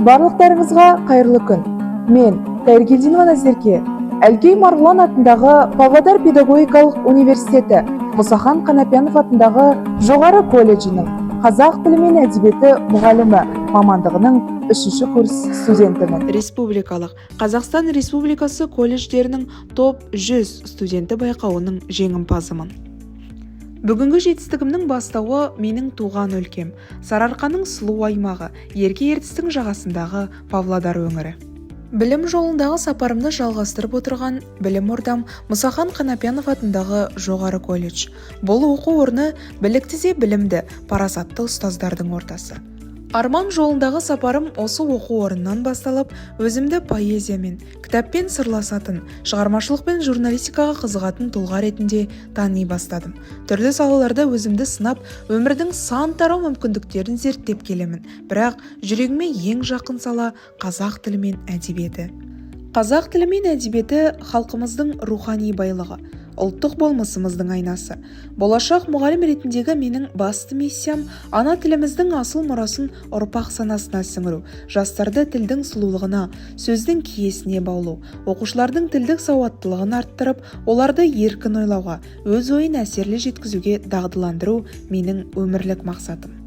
Барлықтарыңызға қайырлы күн. Мен Кайыргелдинова Назерке, Әлкей Марғұлан атындағы Павлодар педагогикалық университеті, Мұсахан Қанапиянов атындағы жоғары колледжінің қазақ тілі мен әдебиеті мұғалімі мамандығының 3-ші курс студентімін. Республикалық Қазақстан Республикасы колледждерінің топ 100 студенті байқауының жеңімпазымын. Бүгінгі жетістігімнің бастауы менің туған өлкем, Сарыарқаның сұлу аймағы, Ерке ертістің жағасындағы Павлодар өңірі. Білім жолындағы сапарымды жалғастырып отырған білім ордам Мұсахан Қанапиянов атындағы жоғары колледж. Бұл оқу орны білікті де білімді, парасатты ұстаздардың ортасы. Арман жолындағы сапарым осы оқу орнынан басталып, өзімді поэзиямен, кітаппен сырласатын, шығармашылық пен журналистикаға қызығатын тұлға ретінде тани бастадым. Түрлі салаларда өзімді сынап, өмірдің сан тарау мүмкіндіктерін зерттеп келемін. Бірақ жүрегіме ең жақын сала қазақ тілі мен әдебиеті. Қазақ тілі мен әдебиеті халқымыздың рухани байлығы, ұлттық болмысымыздың айнасы. Болашақ мұғалім ретіндегі менің басты миссиям ана тіліміздің асыл мұрасын ұрпақ санасына сіңіру, жастарды тілдің сұлулығына, сөздің киесіне баулу, оқушылардың тілдік сауаттылығын арттырып, оларды еркін ойлауға, өз ойын әсерлі жеткізуге дағдыландыру менің өмірлік мақсатым.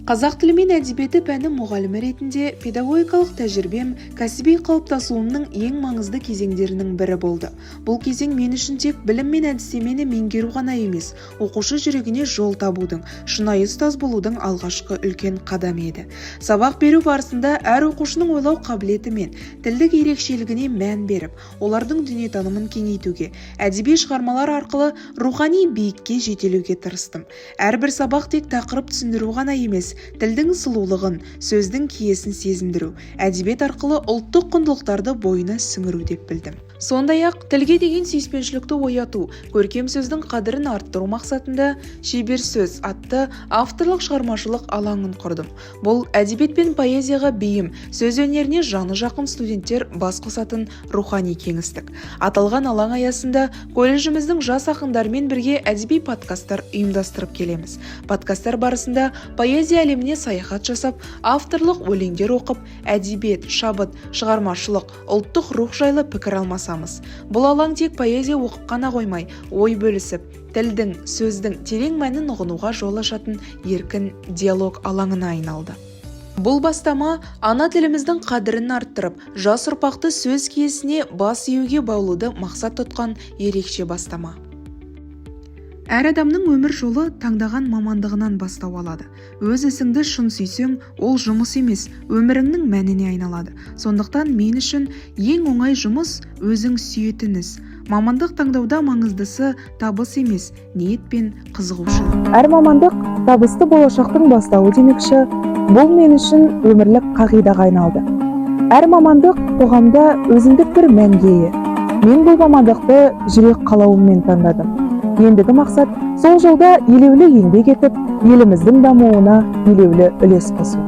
Қазақ тілі мен әдебиеті пәні мұғалімі ретінде педагогикалық тәжірибем кәсіби қалыптасуымның ең маңызды кезеңдерінің бірі болды. Бұл кезең мен үшін тек білім мен әдістемені меңгеру ғана емес, оқушы жүрегіне жол табудың, шынайы ұстаз болудың алғашқы үлкен қадамы еді. Сабақ беру барысында әр оқушының ойлау қабілеті мен тілдік ерекшелігіне мән беріп, олардың дүниетанымын кеңейтуге, әдеби шығармалар арқылы рухани биікке жетелеуге тырыстым. Әрбір сабақ тек тақырып түсіндіру ғана емес, тілдің сұлулығын, сөздің киесін сезіндіру, әдебиет арқылы ұлттық құндылықтарды бойына сіңіру деп білдім. Сондай-ақ тілге деген сүйіспеншілікті ояту, көркем сөздің қадірін арттыру мақсатында шебер сөз атты авторлық шығармашылық алаңын құрдым. Бұл әдебиет пен поэзияға бейім, сөз өнеріне жаны жақын студенттер бас қосатын рухани кеңістік. Аталған алаң аясында колледжіміздің жас ақындармен бірге әдеби подкасттар ұйымдастырып келеміз. Подкасттар барысында поэзия әлеміне саяхат жасап, авторлық өлеңдер оқып, әдебиет, шабыт, шығармашылық, ұлттық рух жайлы пікір алмасамыз. Бұл алаң тек поэзия оқып қана қоймай, ой бөлісіп, тілдің, сөздің терең мәнін ұғынуға жол ашатын еркін диалог алаңына айналды. Бұл бастама ана тіліміздің қадірін арттырып, жас ұрпақты сөз киесіне бас июге баулуды мақсат тұтқан ерекше бастама. Әр адамның өмір жолы таңдаған мамандығынан бастау алады. Өз ісіңді шын сүйсең, ол жұмыс емес, өміріңнің мәніне айналады. Сондықтан мен үшін ең оңай жұмыс өзің сүйетін іс. Мамандық таңдауда маңыздысы табыс емес, ниет пен қызығушылық. Әр мамандық табысты болашақтың бастауы демекші, бұл мен үшін өмірлік қағидаға айналды. Әр мамандық қоғамда өзіндік бір мәнге ие. Мен бұл мамандықты жүрек қалауыммен таңдадым. Ендігі мақсат сол жолда елеулі еңбек етіп, еліміздің дамуына елеулі үлес қосу.